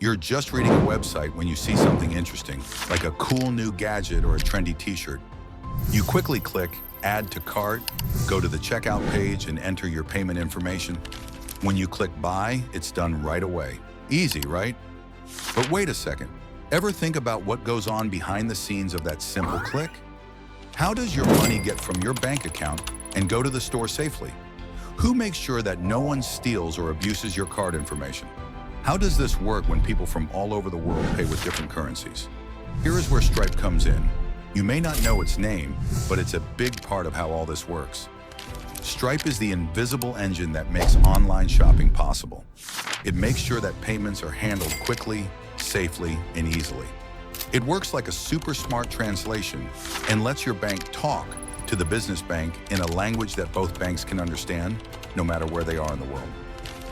You're just reading a website when you see something interesting, like a cool new gadget or a trendy t-shirt. You quickly click Add to Cart, go to the checkout page and enter your payment information. When you click Buy, it's done right away. Easy, right? But wait a second. Ever think about what goes on behind the scenes of that simple click? How does your money get from your bank account and go to the store safely? Who makes sure that no one steals or abuses your card information? How does this work when people from all over the world pay with different currencies? Here is where Stripe comes in. You may not know its name, but it's a big part of how all this works. Stripe is the invisible engine that makes online shopping possible. It makes sure that payments are handled quickly, safely, and easily. It works like a super smart translation and lets your bank talk to the business bank in a language that both banks can understand, no matter where they are in the world.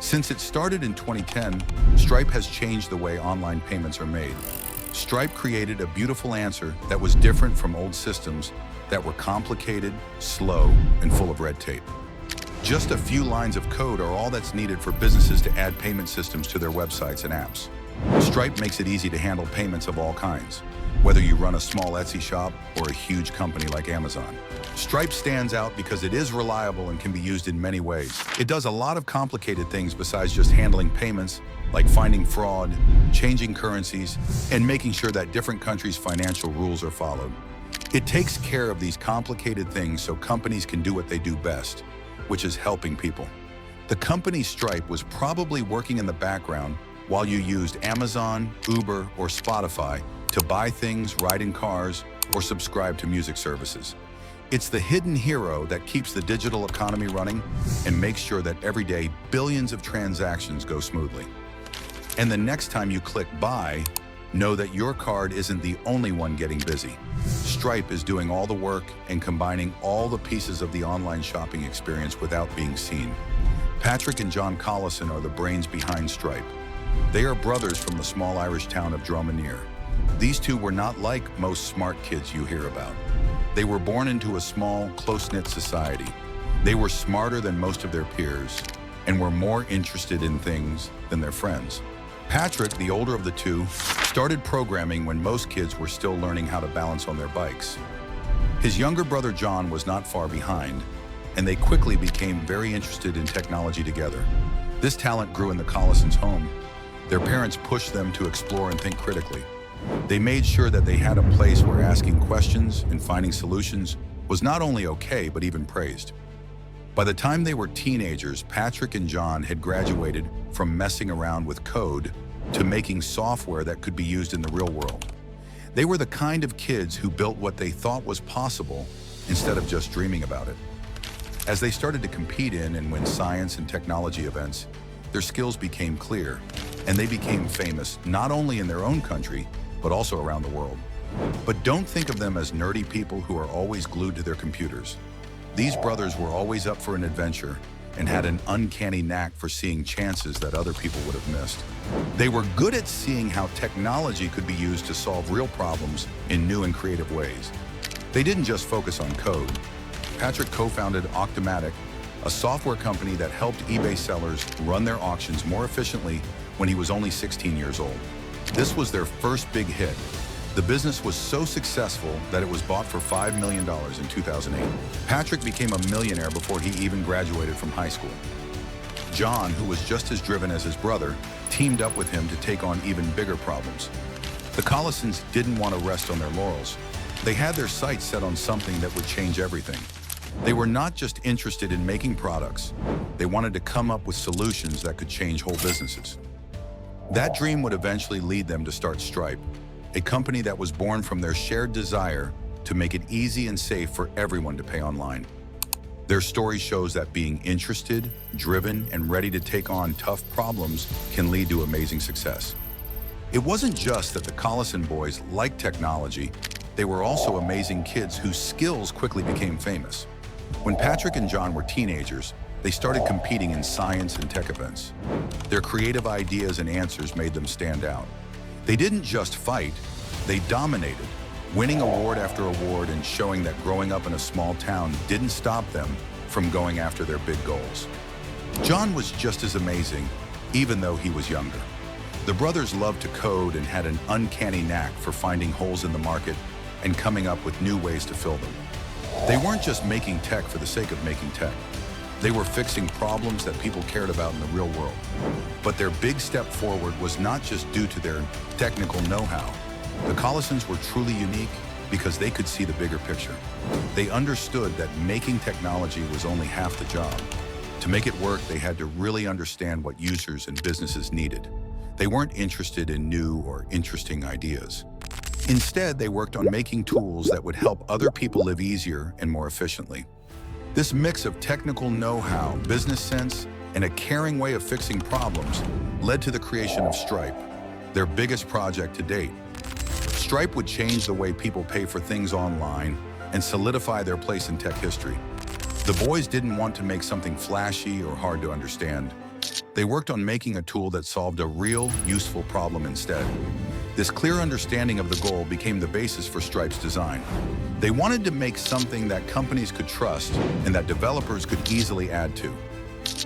Since it started in 2010, Stripe has changed the way online payments are made. Stripe created a beautiful answer that was different from old systems that were complicated, slow, and full of red tape. Just a few lines of code are all that's needed for businesses to add payment systems to their websites and apps. Stripe makes it easy to handle payments of all kinds, whether you run a small Etsy shop or a huge company like Amazon. Stripe stands out because it is reliable and can be used in many ways. It does a lot of complicated things besides just handling payments, like finding fraud, changing currencies, and making sure that different countries' financial rules are followed. It takes care of these complicated things so companies can do what they do best, which is helping people. The company Stripe was probably working in the background while you used Amazon, Uber, or Spotify to buy things, ride in cars, or subscribe to music services. It's the hidden hero that keeps the digital economy running and makes sure that every day billions of transactions go smoothly. And the next time you click Buy, know that your card isn't the only one getting busy. Stripe is doing all the work and combining all the pieces of the online shopping experience without being seen. Patrick and John Collison are the brains behind Stripe. They are brothers from the small Irish town of Dromineer. These two were not like most smart kids you hear about. They were born into a small, close-knit society. They were smarter than most of their peers and were more interested in things than their friends. Patrick, the older of the two, started programming when most kids were still learning how to balance on their bikes. His younger brother John was not far behind, and they quickly became very interested in technology together. This talent grew in the Collisons' home. Their parents pushed them to explore and think critically. They made sure that they had a place where asking questions and finding solutions was not only okay, but even praised. By the time they were teenagers, Patrick and John had graduated from messing around with code to making software that could be used in the real world. They were the kind of kids who built what they thought was possible instead of just dreaming about it. As they started to compete in and win science and technology events, their skills became clear, and they became famous not only in their own country, but also around the world. But don't think of them as nerdy people who are always glued to their computers. These brothers were always up for an adventure and had an uncanny knack for seeing chances that other people would have missed. They were good at seeing how technology could be used to solve real problems in new and creative ways. They didn't just focus on code. Patrick co-founded Octomatic, a software company that helped eBay sellers run their auctions more efficiently when he was only 16 years old. This was their first big hit. The business was so successful that it was bought for $5 million in 2008. Patrick became a millionaire before he even graduated from high school. John, who was just as driven as his brother, teamed up with him to take on even bigger problems. The Collisons didn't want to rest on their laurels. They had their sights set on something that would change everything. They were not just interested in making products. They wanted to come up with solutions that could change whole businesses. That dream would eventually lead them to start Stripe, a company that was born from their shared desire to make it easy and safe for everyone to pay online. Their story shows that being interested, driven, and ready to take on tough problems can lead to amazing success. It wasn't just that the Collison boys liked technology, they were also amazing kids whose skills quickly became famous. When Patrick and John were teenagers, they started competing in science and tech events. Their creative ideas and answers made them stand out. They didn't just fight, they dominated, winning award after award and showing that growing up in a small town didn't stop them from going after their big goals. John was just as amazing, even though he was younger. The brothers loved to code and had an uncanny knack for finding holes in the market and coming up with new ways to fill them. They weren't just making tech for the sake of making tech. They were fixing problems that people cared about in the real world. But their big step forward was not just due to their technical know-how. The Collisons were truly unique because they could see the bigger picture. They understood that making technology was only half the job. To make it work, they had to really understand what users and businesses needed. They weren't interested in new or interesting ideas. Instead, they worked on making tools that would help other people live easier and more efficiently. This mix of technical know-how, business sense, and a caring way of fixing problems led to the creation of Stripe, their biggest project to date. Stripe would change the way people pay for things online and solidify their place in tech history. The boys didn't want to make something flashy or hard to understand. They worked on making a tool that solved a real, useful problem instead. This clear understanding of the goal became the basis for Stripe's design. They wanted to make something that companies could trust and that developers could easily add to.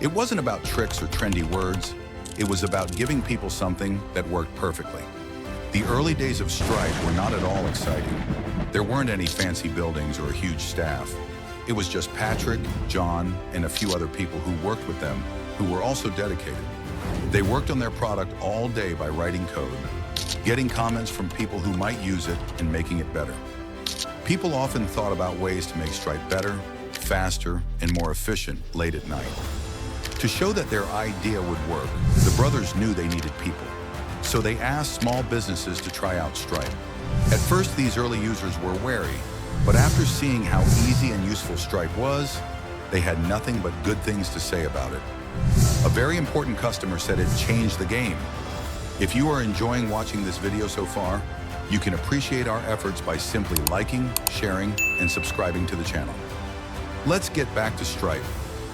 It wasn't about tricks or trendy words. It was about giving people something that worked perfectly. The early days of Stripe were not at all exciting. There weren't any fancy buildings or a huge staff. It was just Patrick, John, and a few other people who worked with them who were also dedicated. They worked on their product all day by writing code, getting comments from people who might use it and making it better. People often thought about ways to make Stripe better, faster, and more efficient late at night. To show that their idea would work, the brothers knew they needed people. So they asked small businesses to try out Stripe. At first, these early users were wary, but after seeing how easy and useful Stripe was, they had nothing but good things to say about it. A very important customer said it changed the game. If you are enjoying watching this video so far, you can appreciate our efforts by simply liking, sharing, and subscribing to the channel. Let's get back to Stripe.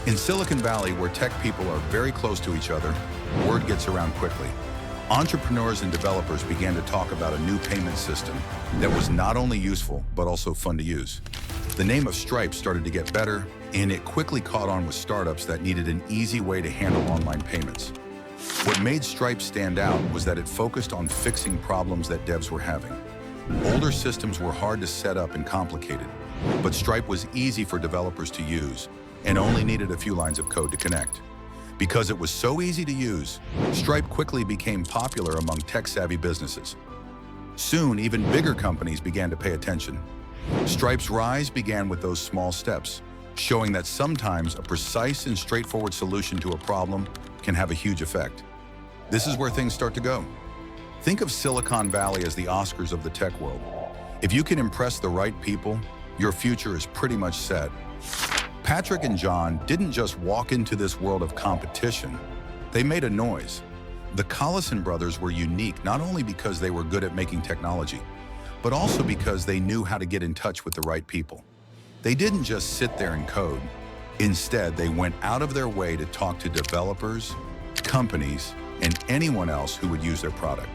In Silicon Valley, where tech people are very close to each other, word gets around quickly. Entrepreneurs and developers began to talk about a new payment system that was not only useful, but also fun to use. The name of Stripe started to get better, and it quickly caught on with startups that needed an easy way to handle online payments. What made Stripe stand out was that it focused on fixing problems that devs were having. Older systems were hard to set up and complicated, but Stripe was easy for developers to use and only needed a few lines of code to connect. Because it was so easy to use, Stripe quickly became popular among tech-savvy businesses. Soon, even bigger companies began to pay attention. Stripe's rise began with those small steps, showing that sometimes a precise and straightforward solution to a problem can have a huge effect. This is where things start to go. Think of Silicon Valley as the Oscars of the tech world. If you can impress the right people, your future is pretty much set. Patrick and John didn't just walk into this world of competition, they made a noise. The Collison brothers were unique not only because they were good at making technology, but also because they knew how to get in touch with the right people. They didn't just sit there and code. Instead, they went out of their way to talk to developers, companies, and anyone else who would use their product.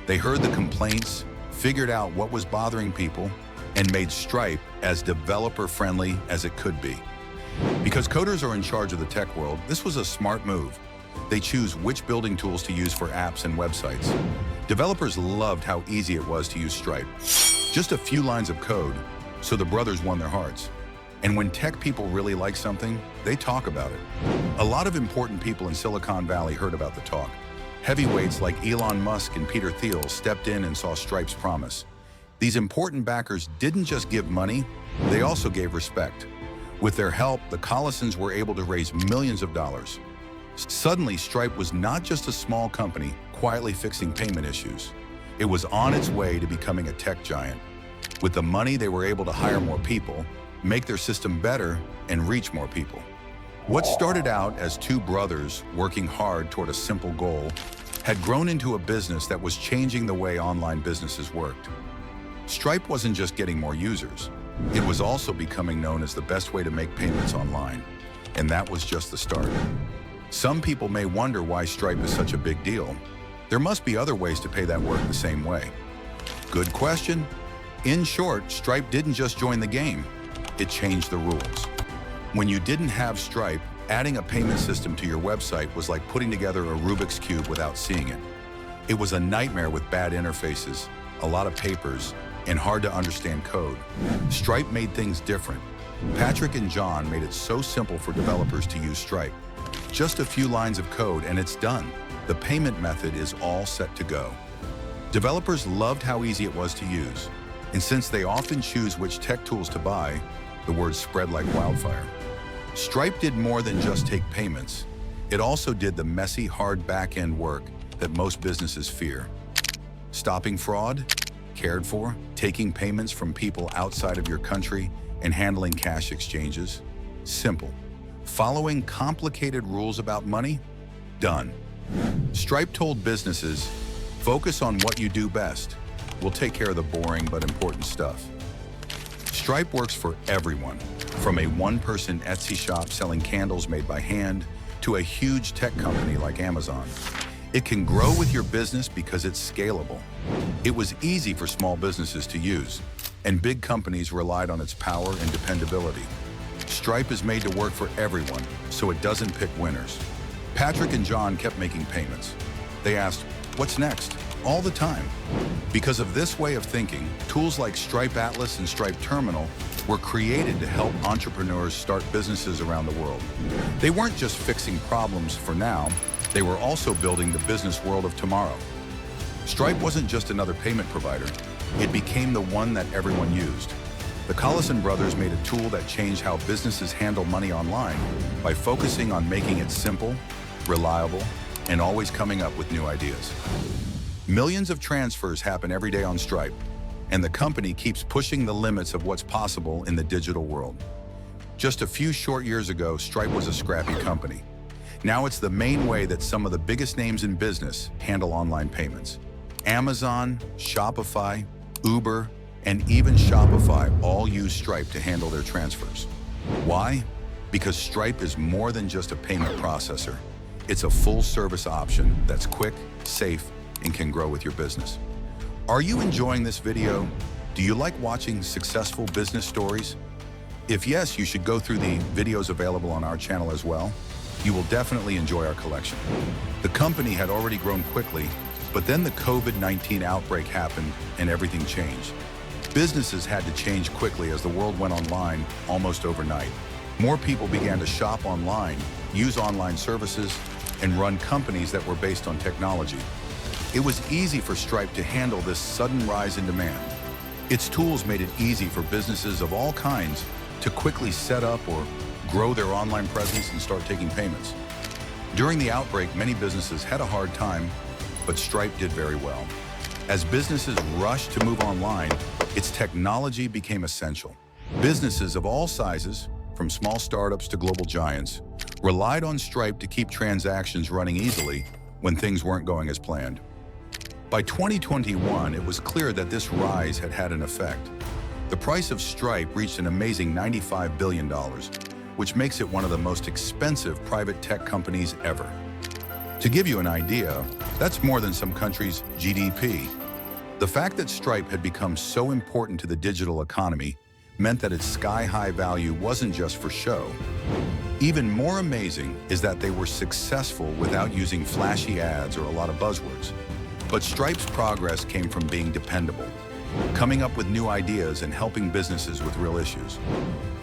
They heard the complaints, figured out what was bothering people, and made Stripe as developer-friendly as it could be. Because coders are in charge of the tech world, this was a smart move. They choose which building tools to use for apps and websites. Developers loved how easy it was to use Stripe. Just a few lines of code, so the brothers won their hearts. And when tech people really like something, they talk about it. A lot of important people in Silicon Valley heard about the talk. Heavyweights like Elon Musk and Peter Thiel stepped in and saw Stripe's promise. These important backers didn't just give money, they also gave respect. With their help, the Collisons were able to raise millions of dollars. Suddenly, Stripe was not just a small company quietly fixing payment issues. It was on its way to becoming a tech giant. With the money, they were able to hire more people, make their system better, and reach more people. What started out as two brothers working hard toward a simple goal had grown into a business that was changing the way online businesses worked. Stripe wasn't just getting more users. It was also becoming known as the best way to make payments online. And that was just the start. Some people may wonder why Stripe is such a big deal. There must be other ways to pay that work the same way. Good question. In short, Stripe didn't just join the game. It changed the rules. When you didn't have Stripe, adding a payment system to your website was like putting together a Rubik's Cube without seeing it. It was a nightmare with bad interfaces, a lot of papers, and hard to understand code. Stripe made things different. Patrick and John made it so simple for developers to use Stripe. Just a few lines of code and it's done. The payment method is all set to go. Developers loved how easy it was to use, and since they often choose which tech tools to buy, the word spread like wildfire. Stripe did more than just take payments. It also did the messy, hard back-end work that most businesses fear. Stopping fraud, cared for, taking payments from people outside of your country, and handling cash exchanges, simple. Following complicated rules about money, done. Stripe told businesses, focus on what you do best. We'll take care of the boring but important stuff. Stripe works for everyone, from a one-person Etsy shop selling candles made by hand to a huge tech company like Amazon. It can grow with your business because it's scalable. It was easy for small businesses to use, and big companies relied on its power and dependability. Stripe is made to work for everyone, so it doesn't pick winners. Patrick and John kept making payments. They asked, what's next? All the time. Because of this way of thinking, tools like Stripe Atlas and Stripe Terminal were created to help entrepreneurs start businesses around the world. They weren't just fixing problems for now, they were also building the business world of tomorrow. Stripe wasn't just another payment provider, it became the one that everyone used. The Collison brothers made a tool that changed how businesses handle money online by focusing on making it simple, reliable, and always coming up with new ideas. Millions of transfers happen every day on Stripe, and the company keeps pushing the limits of what's possible in the digital world. Just a few short years ago, Stripe was a scrappy company. Now it's the main way that some of the biggest names in business handle online payments. Amazon, Shopify, Uber, and even Shopify all use Stripe to handle their transfers. Why? Because Stripe is more than just a payment processor. It's a full-service option that's quick, safe, and can grow with your business. Are you enjoying this video? Do you like watching successful business stories? If yes, you should go through the videos available on our channel as well. You will definitely enjoy our collection. The company had already grown quickly, but then the COVID-19 outbreak happened and everything changed. Businesses had to change quickly as the world went online almost overnight. More people began to shop online, use online services, and run companies that were based on technology. It was easy for Stripe to handle this sudden rise in demand. Its tools made it easy for businesses of all kinds to quickly set up or grow their online presence and start taking payments. During the outbreak, many businesses had a hard time, but Stripe did very well. As businesses rushed to move online, its technology became essential. Businesses of all sizes, from small startups to global giants, relied on Stripe to keep transactions running easily when things weren't going as planned. By 2021, it was clear that this rise had had an effect. The price of Stripe reached an amazing $95 billion, which makes it one of the most expensive private tech companies ever. To give you an idea, that's more than some countries' GDP. The fact that Stripe had become so important to the digital economy meant that its sky-high value wasn't just for show. Even more amazing is that they were successful without using flashy ads or a lot of buzzwords. But Stripe's progress came from being dependable, coming up with new ideas and helping businesses with real issues.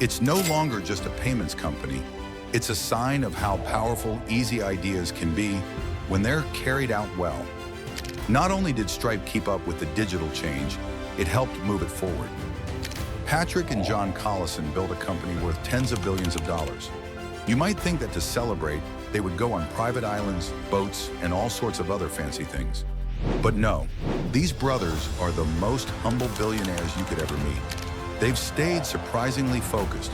It's no longer just a payments company. It's a sign of how powerful, easy ideas can be when they're carried out well. Not only did Stripe keep up with the digital change, it helped move it forward. Patrick and John Collison built a company worth tens of billions of dollars. You might think that to celebrate, they would go on private islands, boats, and all sorts of other fancy things. But no, these brothers are the most humble billionaires you could ever meet. They've stayed surprisingly focused,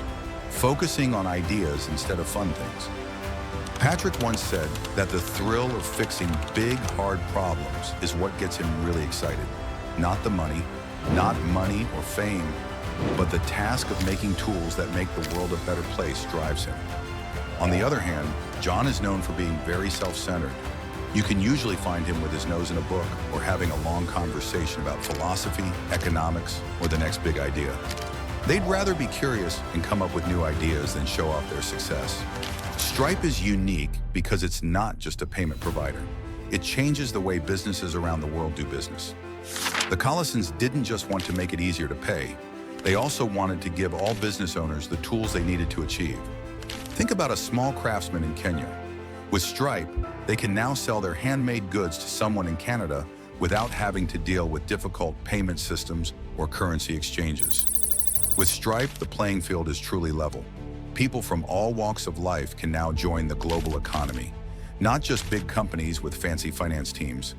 focusing on ideas instead of fun things. Patrick once said that the thrill of fixing big, hard problems is what gets him really excited. Not the money, not money or fame, but the task of making tools that make the world a better place drives him. On the other hand, John is known for being very self-centered. You can usually find him with his nose in a book or having a long conversation about philosophy, economics, or the next big idea. They'd rather be curious and come up with new ideas than show off their success. Stripe is unique because it's not just a payment provider. it changes the way businesses around the world do business. The Collisons didn't just want to make it easier to pay. They also wanted to give all business owners the tools they needed to achieve. Think about a small craftsman in Kenya. With Stripe, they can now sell their handmade goods to someone in Canada without having to deal with difficult payment systems or currency exchanges. With Stripe, the playing field is truly level. People from all walks of life can now join the global economy, not just big companies with fancy finance teams.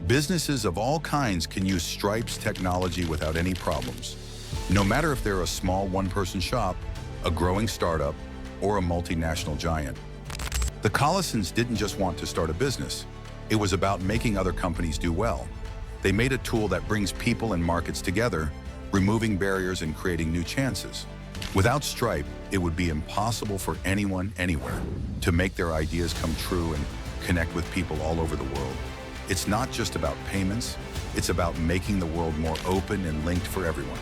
Businesses of all kinds can use Stripe's technology without any problems. No matter if they're a small one-person shop, a growing startup, or a multinational giant. The Collisons didn't just want to start a business. It was about making other companies do well. They made a tool that brings people and markets together, removing barriers and creating new chances. Without Stripe, it would be impossible for anyone, anywhere, to make their ideas come true and connect with people all over the world. It's not just about payments, it's about making the world more open and linked for everyone.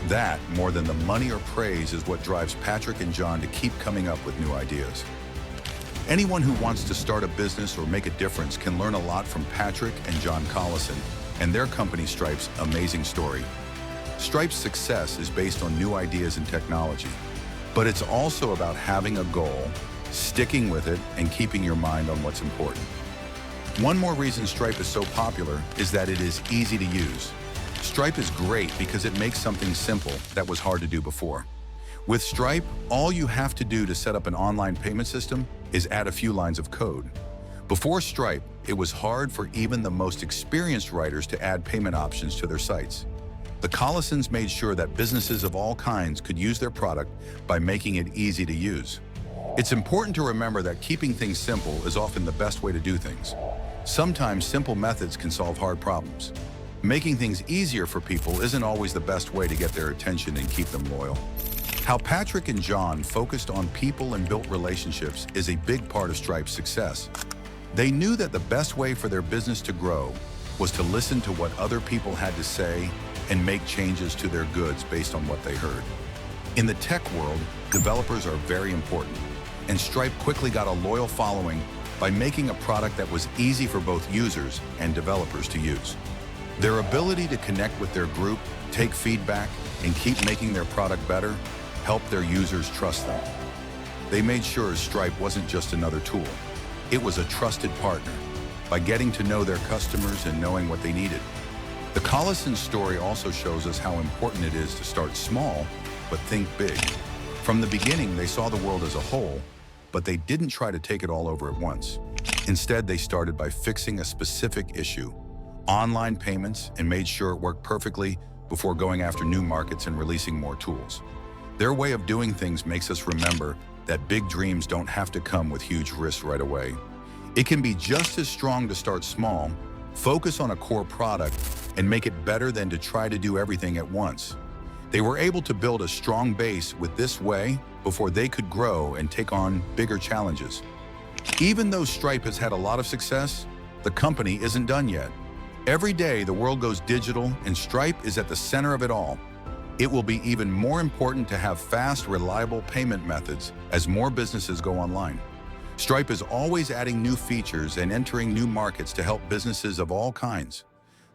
That, more than the money or praise, is what drives Patrick and John to keep coming up with new ideas. Anyone who wants to start a business or make a difference can learn a lot from Patrick and John Collison and their company Stripe's amazing story. Stripe's success is based on new ideas and technology, but it's also about having a goal, sticking with it, and keeping your mind on what's important. One more reason Stripe is so popular is that it is easy to use. Stripe is great because it makes something simple that was hard to do before. With Stripe, all you have to do to set up an online payment system is add a few lines of code. Before Stripe, it was hard for even the most experienced writers to add payment options to their sites. The Collisons made sure that businesses of all kinds could use their product by making it easy to use. It's important to remember that keeping things simple is often the best way to do things. Sometimes simple methods can solve hard problems. Making things easier for people isn't always the best way to get their attention and keep them loyal. How Patrick and John focused on people and built relationships is a big part of Stripe's success. They knew that the best way for their business to grow was to listen to what other people had to say and make changes to their goods based on what they heard. In the tech world, developers are very important, and Stripe quickly got a loyal following by making a product that was easy for both users and developers to use. Their ability to connect with their group, take feedback, and keep making their product better helped their users trust them. They made sure Stripe wasn't just another tool. It was a trusted partner by getting to know their customers and knowing what they needed. The Collison story also shows us how important it is to start small, but think big. From the beginning, they saw the world as a whole, but they didn't try to take it all over at once. Instead, they started by fixing a specific issue, online payments, and made sure it worked perfectly before going after new markets and releasing more tools. Their way of doing things makes us remember that big dreams don't have to come with huge risks right away. It can be just as strong to start small, focus on a core product, and make it better than to try to do everything at once. They were able to build a strong base with this way before they could grow and take on bigger challenges. Even though Stripe has had a lot of success, the company isn't done yet. Every day, the world goes digital, and Stripe is at the center of it all. It will be even more important to have fast, reliable payment methods as more businesses go online. Stripe is always adding new features and entering new markets to help businesses of all kinds.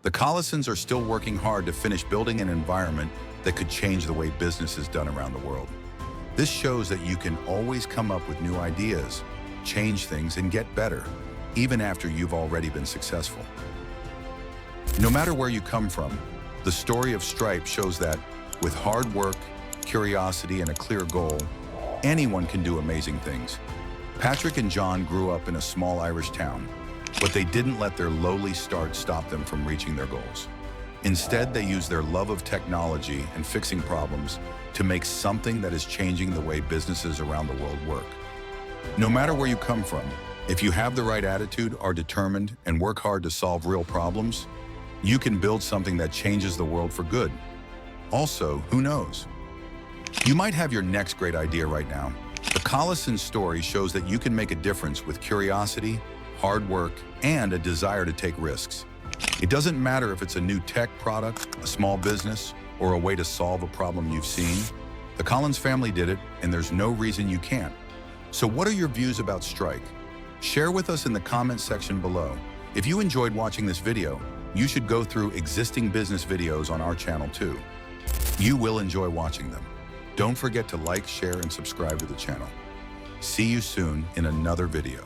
The Collisons are still working hard to finish building an environment that could change the way business is done around the world. This shows that you can always come up with new ideas, change things, and get better, even after you've already been successful. No matter where you come from, the story of Stripe shows that with hard work, curiosity, and a clear goal, anyone can do amazing things. Patrick and John grew up in a small Irish town, but they didn't let their lowly start stop them from reaching their goals. Instead, they used their love of technology and fixing problems to make something that is changing the way businesses around the world work. No matter where you come from, if you have the right attitude, are determined, and work hard to solve real problems, you can build something that changes the world for good. Also, who knows? You might have your next great idea right now. The Collison story shows that you can make a difference with curiosity, hard work, and a desire to take risks. It doesn't matter if it's a new tech product, a small business, or a way to solve a problem you've seen. The Collins family did it, and there's no reason you can't. So what are your views about Stripe? Share with us in the comments section below. If you enjoyed watching this video, you should go through existing business videos on our channel too. You will enjoy watching them. Don't forget to like, share, and subscribe to the channel. See you soon in another video.